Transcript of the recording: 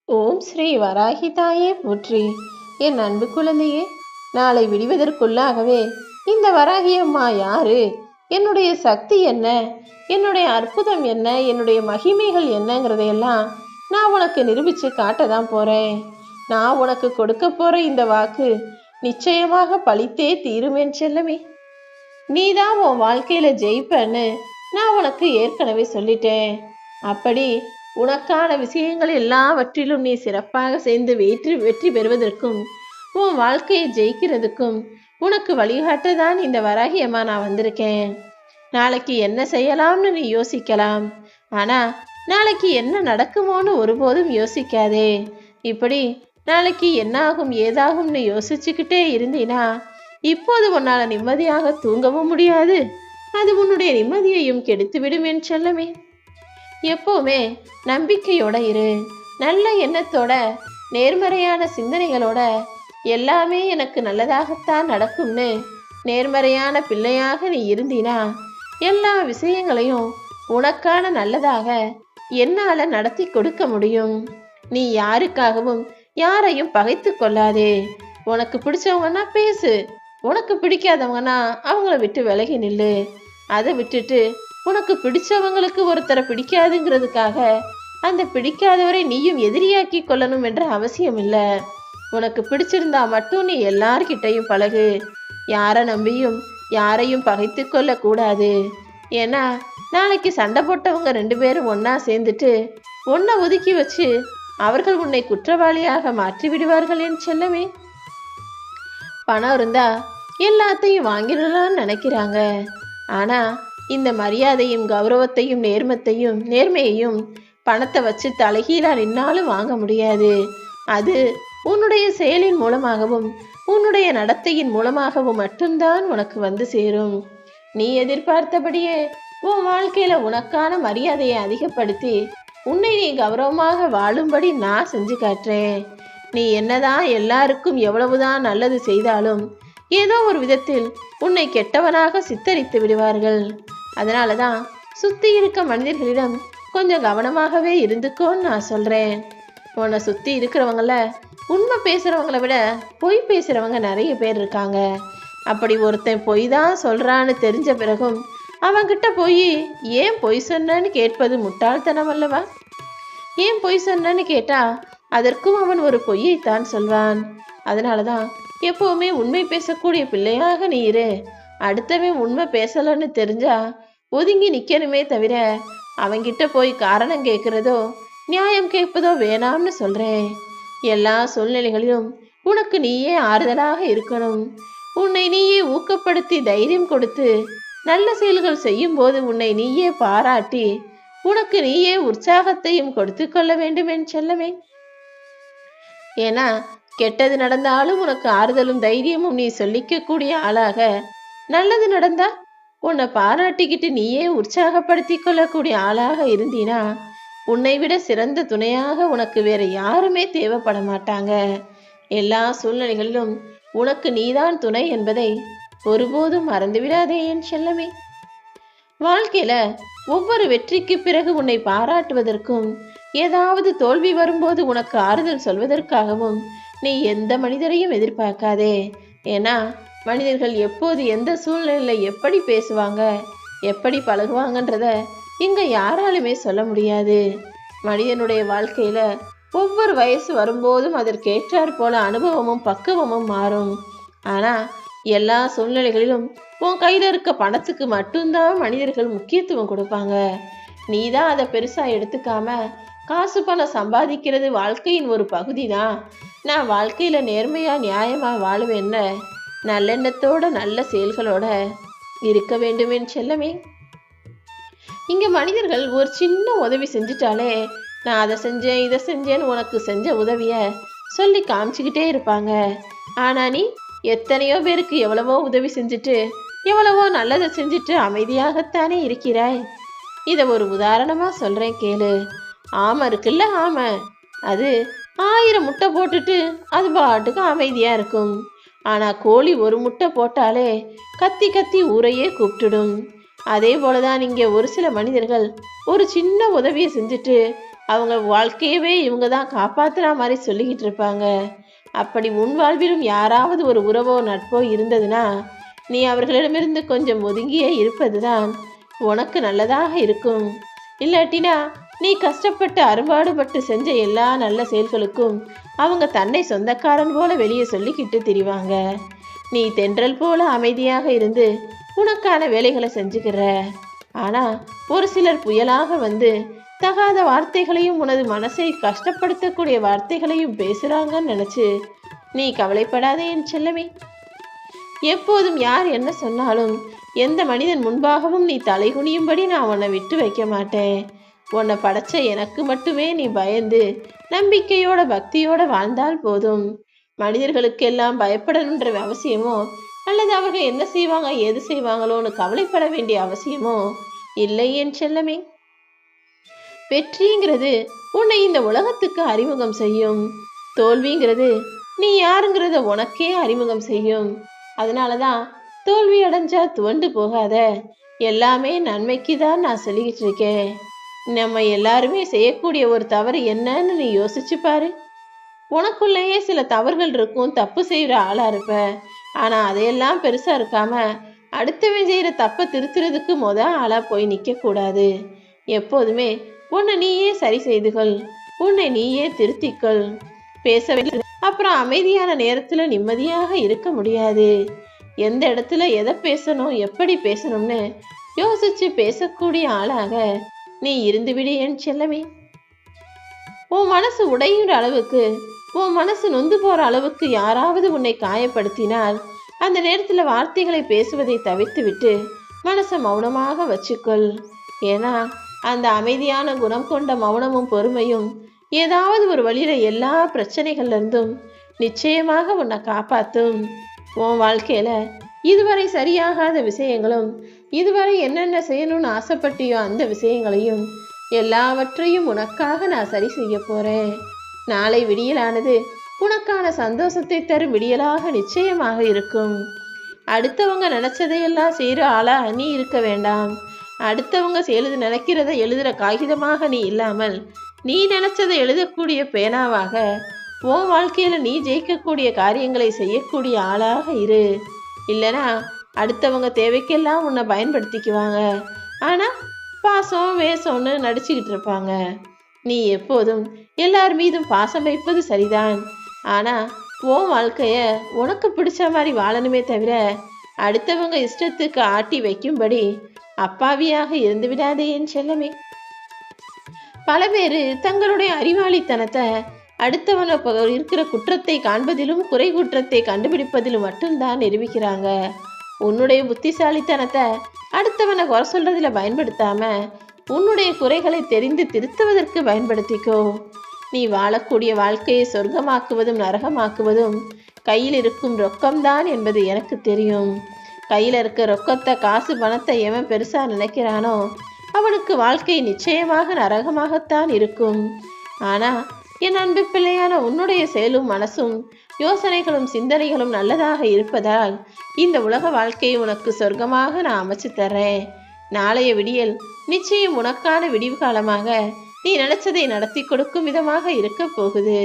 ஓம் ஸ்ரீ வராகி தாயே போற்றி. என் அன்பு குழந்தையே, நாளை விடிவதற்குள்ளாகவே இந்த வராகி அம்மா யாரு, என்னுடைய சக்தி என்ன, என்னுடைய அற்புதம் என்ன, என்னுடைய மகிமைகள் என்னங்கிறதையெல்லாம் நான் உனக்கு நிரூபித்து காட்ட தான் போகிறேன். நான் உனக்கு கொடுக்க போகிற இந்த வாக்கு நிச்சயமாக பழித்தே தீருமேன் செல்லமே. நீ தான் உன் வாழ்க்கையில் ஜெயிப்பன்னு நான் உனக்கு ஏற்கனவே சொல்லிட்டேன். அப்படி உனக்கான விஷயங்கள் எல்லாவற்றிலும் நீ சிறப்பாக சேர்ந்து வெற்றி பெறுவதற்கும் உன் வாழ்க்கையை ஜெயிக்கிறதுக்கும் உனக்கு வழிகாட்ட தான் இந்த வராகி அம்மா நான் வந்திருக்கேன். நாளைக்கு என்ன செய்யலாம்னு நீ யோசிக்கலாம், ஆனா நாளைக்கு என்ன நடக்குமோன்னு ஒருபோதும் யோசிக்காதே. இப்படி நாளைக்கு என்ன ஆகும் ஏதாகும்னு யோசிச்சுக்கிட்டே இருந்தீனா இப்போது உன்னால நிம்மதியாக தூங்கவும் முடியாது, அது உன்னுடைய நிம்மதியையும் கெடுத்து விடும் என் செல்லமே. எப்பவுமே நம்பிக்கையோட இரு, நல்ல எண்ணத்தோட நேர்மறையான சிந்தனைகளோட எல்லாமே எனக்கு நல்லதாகத்தான் நடக்கும்னு நேர்மறையான பிள்ளையாக நீ இருந்தீனா எல்லா விஷயங்களையும் உனக்கான நல்லதாக என்னால நடத்தி கொடுக்க முடியும். நீ யாருக்காகவும் யாரையும் பகைத்து கொள்ளாதே. உனக்கு பிடிச்சவங்கன்னா பேசு, உனக்கு பிடிக்காதவங்கன்னா அவங்கள விட்டு விலகி நில்லு. அதை விட்டுட்டு உனக்கு பிடிச்சவங்களுக்கு ஒருத்தரை பிடிக்காதுங்கிறதுக்காக அந்த பிடிக்காதவரை நீயும் எதிரியாக்கி கொள்ளணும் என்ற அவசியம் இல்லை. உனக்கு பிடிச்சிருந்தா மட்டும் நீ எல்லார்கிட்டையும் பழகு. யாரை நம்பியும் யாரையும் பகைத்து கொள்ளக்கூடாது. ஏன்னா நாளைக்கு சண்டை போட்டவங்க 2 பேரும் ஒன்னா சேர்ந்துட்டு ஒன்றை ஒதுக்கி வச்சு அவர்கள் உன்னை குற்றவாளியாக மாற்றி விடுவார்கள் என் செல்லமே. பணம் இருந்தா எல்லாத்தையும் வாங்கிடலாம்னு நினைக்கிறாங்க. ஆனா இந்த மரியாதையும் கௌரவத்தையும் நேர்மையையும் பணத்தை வச்சு தலைகீழா நின்னாலும் வாங்க முடியாது. அது உன்னுடைய செயலின் மூலமாகவும் உன்னுடைய நடத்தையின் மூலமாகவும் மட்டும்தான் உனக்கு வந்து சேரும். நீ எதிர்பார்த்தபடியே உன் வாழ்க்கையில உனக்கான மரியாதையை அதிகப்படுத்தி உன்னை நீ கௌரவமாக வாழும்படி நான் செஞ்சு காட்டுறேன். நீ என்னதான் எல்லாருக்கும் எவ்வளவுதான் நல்லது செய்தாலும் ஏதோ ஒரு விதத்தில் உன்னை கெட்டவனாக சித்தரித்து விடுவார்கள். அதனாலதான் சுத்தி இருக்க மனிதர்களிடம் கொஞ்சம் கவனமாகவே இருந்துக்கோன்னு நான் சொல்றேன். உன்னை சுத்தி இருக்கிறவங்கள உண்மை பேசுறவங்களை விட பொய் பேசுறவங்க நிறைய பேர் இருக்காங்க. அப்படி ஒருத்தன் பொய் தான் சொல்றான்னு தெரிஞ்ச பிறகும் அவன்கிட்ட போய் ஏன் பொய் சொன்னன்னு கேட்பது முட்டாள்தனம் அல்லவா? ஏன் பொய் சொன்னன்னு கேட்டா அதற்கும் அவன் ஒரு பொய்யைத்தான் சொல்வான். அதனாலதான் எப்பவுமே உண்மை பேசக்கூடிய பிள்ளையாக நீ இரு. அடுத்தவன் உண்மை பேசலன்னு தெரிஞ்சா ஒதுங்கி நிக்கணுமே தவிர அவங்கிட்ட போய் காரணம் கேட்கிறதோ நியாயம் கேட்பதோ வேணாம்னு சொல்றேன். எல்லா சூழ்நிலைகளிலும் உனக்கு நீயே ஆறுதலாக இருக்கணும். உன்னை நீயே ஊக்கப்படுத்தி தைரியம் கொடுத்து நல்ல செயல்கள் செய்யும் போது உன்னை நீயே பாராட்டி உனக்கு நீயே உற்சாகத்தையும் கொடுத்து கொள்ள வேண்டும் என் செல்லமே. ஏன்னா கெட்டது நடந்தாலும் உனக்கு ஆறுதலும் தைரியமும் நீ சொல்லிக்க கூடிய ஆளாக, நல்லது நடந்தா உன்னை பாராட்டிக்கிட்டு நீயே உற்சாகப்படுத்தி கொள்ளக்கூடிய ஆளாக இருந்தீனா உன்னை விட சிறந்த துணையாக உனக்கு வேற யாருமே தேவைப்பட மாட்டாங்க. எல்லா சூழ்நிலைகளிலும் உனக்கு நீதான் துணை என்பதை ஒருபோதும் மறந்துவிடாதே என் செல்லமே. வாழ்க்கையில ஒவ்வொரு வெற்றிக்கு பிறகு உன்னை பாராட்டுவதற்கும் ஏதாவது தோல்வி வரும்போது உனக்கு ஆறுதல் சொல்வதற்காகவும் நீ எந்த மனிதரையும் எதிர்பார்க்காதே. ஏன்னா மனிதர்கள் எப்போது எந்த சூழ்நிலையில எப்படி பேசுவாங்க எப்படி பழகுவாங்கன்றத இங்க யாராலுமே சொல்ல முடியாது. மனிதனுடைய வாழ்க்கையில ஒவ்வொரு வயசு வரும்போதும் அதற்கேற்றாற் போல அனுபவமும் பக்குவமும் மாறும். ஆனா எல்லா சூழ்நிலைகளிலும் உன் கையில இருக்க பணத்துக்கு மட்டும்தான் மனிதர்கள் முக்கியத்துவம் கொடுப்பாங்க. நீ தான் அதை பெருசா எடுத்துக்காம காசு பணம் சம்பாதிக்கிறது வாழ்க்கையின் ஒரு பகுதி தான், நான் வாழ்க்கையில நேர்மையா நியாயமா வாழுவேன்ன நல்லெண்ணத்தோட நல்ல செயல்களோட இருக்க வேண்டுமென் செல்லமே. இங்க மனிதர்கள் ஒரு சின்ன உதவி செஞ்சுட்டாலே நான் அதை செஞ்சேன் இதை செஞ்சேன்னு உனக்கு செஞ்ச உதவிய சொல்லி காமிச்சுக்கிட்டே இருப்பாங்க. ஆனா நீ எத்தனையோ பேருக்கு எவ்வளவோ உதவி செஞ்சுட்டு எவ்வளவோ நல்லதை செஞ்சுட்டு அமைதியாகத்தானே இருக்கிறாய். இதை ஒரு உதாரணமா சொல்றேன் கேளு. ஆமை இருக்குல்ல, ஆமை அது 1000 முட்டை போட்டுட்டு அது பாட்டுக்கு அமைதியா இருக்கும். ஆனா கோழி ஒரு முட்டை போட்டாலே கத்தி கத்தி ஊரையே கூப்பிட்டுடும். அதே போலதான் இங்கே ஒரு சில மனிதர்கள் ஒரு சின்ன உதவியை செஞ்சுட்டு அவங்க வாழ்க்கையவே இவங்க தான் காப்பாத்துற மாதிரி சொல்லிக்கிட்டு இருப்பாங்க. அப்படி உன் வாழ்விலும் யாராவது ஒரு உறவோ நட்போ இருந்ததுன்னா நீ அவர்களிடமிருந்து கொஞ்சம் ஒதுங்கியே இருப்பதுதான் உனக்கு நல்லதாக இருக்கும். இல்லாட்டினா நீ கஷ்டப்பட்டு அரும்பாடுபட்டு செஞ்ச எல்லா நல்ல செயல்களுக்கும் அவங்க தன்னை சொந்தக்காரன் போல வெளியே சொல்லிக்கிட்டு திரிவாங்க. நீ தென்றல் போல அமைதியாக இருந்து உனக்கான வேலைகளை செஞ்சுக்கிற. ஆனா ஒரு சிலர் புயலாக வந்து தகாத வார்த்தைகளையும் உனது மனசை கஷ்டப்படுத்தக்கூடிய வார்த்தைகளையும் பேசுறாங்கன்னு நினைச்சு நீ கவலைப்படாதே என் செல்லமே. எப்போதும் யார் என்ன சொன்னாலும் எந்த மனிதன் முன்பாகவும் நீ தலைகுனியும்படி நான் உன்னை விட்டு வைக்க மாட்டேன். உன்னை படைச்ச எனக்கு மட்டுமே நீ பயந்து நம்பிக்கையோட பக்தியோட வாழ்ந்தால் போதும். மனிதர்களுக்கெல்லாம் பயப்படணுன்ற அவசியமோ அல்லது அவர்கள் என்ன செய்வாங்க எது செய்வாங்களோன்னு கவலைப்பட வேண்டிய அவசியமோ இல்லை என் செல்லமே. வெற்றிங்கிறது உன்னை இந்த உலகத்துக்கு அறிமுகம் செய்யும். தோல்விங்கிறது நீ யாருங்கிறத உனக்கே அறிமுகம் செய்யும். அதனாலதான் தோல்வி அடைஞ்சா துவண்டு போகாத, எல்லாமே நன்மைக்கு தான் நான் சொல்லிக்கிட்டு இருக்கேன். நம்ம எல்லாருமே செய்யக்கூடிய ஒரு தவறு என்னன்னு நீ யோசிச்சு பாரு. உனக்குள்ளேயே சில தவறுகள் இருக்கும், தப்பு செய்யற ஆளா இருப்ப. ஆனா அதையெல்லாம் பெருசா இருக்காம அடுத்தவன் செய்யற தப்பை திருத்துறதுக்கு ஆளா போய் நிக்க கூடாது. எப்போதுமே உன்னை நீயே சரி செய்துகள், உன்னை நீயே திருத்திக்கொள். பேச அப்புறம் அமைதியான நேரத்துல நிம்மதியாக இருக்க முடியாது. எந்த இடத்துல எதை பேசணும் எப்படி பேசணும்னு யோசிச்சு பேசக்கூடிய ஆளாக நீ இருந்து விடு என் செல்லமே. உன் மனசு உடையுற அளவுக்கு, உன் மனசு நொந்து போற அளவுக்கு யாராவது உன்னை காயப்படுத்தினால் அந்த நேரத்துல வார்த்தைகளை பேசுவதை தவிர்த்து விட்டு மனசை மௌனமாக வச்சுக்கொள். ஏன்னா அந்த அமைதியான குணம் கொண்ட மௌனமும் பொறுமையும் ஏதாவது ஒரு வழியில எல்லா பிரச்சனைகள்ல இருந்தும் நிச்சயமாக உன்னை காப்பாத்தும். உன் வாழ்க்கையில இதுவரை சரியாகாத விஷயங்களும், இதுவரை என்னென்ன செய்யணும்னு ஆசைப்பட்டியோ அந்த விஷயங்களையும் எல்லாவற்றையும் உனக்காக நான் சரி செய்ய போறேன். நாளை விடியலானது உனக்கான சந்தோஷத்தை தரும் விடியலாக நிச்சயமாக இருக்கும். அடுத்தவங்க நினைச்சதையெல்லாம் செய்யற ஆளா நீ இருக்க வேண்டாம். அடுத்தவங்க நினைக்கிறத எழுதுற காகிதமாக நீ இல்லாமல் நீ நினைச்சதை எழுதக்கூடிய பேனாவாக உன் வாழ்க்கையில நீ ஜெயிக்கக்கூடிய காரியங்களை செய்யக்கூடிய ஆளாக இரு. இல்லைனா அடுத்தவங்க தேவைக்கெல்லாம் உன்னை பயன்படுத்திக்குவாங்க. ஆனா பாசம் வேஷம்னு நடிச்சுக்கிட்டு இருப்பாங்க. நீ எப்போதும் எல்லார் மீதும் பாசம் வைப்பது சரிதான். ஆனா உன் வாழ்க்கைய உனக்கு பிடிச்ச மாதிரி வாழணுமே தவிர அடுத்தவங்க இஷ்டத்துக்கு ஆட்டி வைக்கும்படி அப்பாவியாக இருந்து விடாதே என் செல்லமே. பல பேர் தங்களுடைய அறிவாளித்தனத்தை அடுத்தவன இருக்கிற குற்றத்தை காண்பதிலும் குறை குற்றத்தை கண்டுபிடிப்பதிலும் மட்டும்தான் நிரூபிக்கிறாங்க. உன்னுடைய புத்திசாலித்தனத்தை அடுத்தவனை குறை சொல்றதுல பயன்படுத்தாம உன்னுடைய குறைகளை தெரிந்து திருத்துவதற்கு பயன்படுத்திக்கோ. நீ வாழக்கூடிய வாழ்க்கையை சொர்க்கமாக்குவதும் நரகமாக்குவதும் கையில் இருக்கும் ரொக்கம்தான் என்பது எனக்கு தெரியும். கையில் இருக்க ரொக்கத்தை காசு பணத்தை எவன் பெருசா நினைக்கிறானோ அவனுக்கு வாழ்க்கை நிச்சயமாக நரகமாகத்தான் இருக்கும். ஆனா என் அன்பு பிள்ளையான உன்னுடைய செயலும் மனசும் யோசனைகளும் சிந்தனைகளும் நல்லதாக இருப்பதால் இந்த உலக வாழ்க்கையை உனக்கு சொர்க்கமாக நான் அமைச்சு தர்றேன். நாளைய விடியல் நிச்சயம் உனக்கான விடிவு காலமாக நீ நினைச்சதை நடத்தி கொடுக்கும் விதமாக இருக்க போகுது.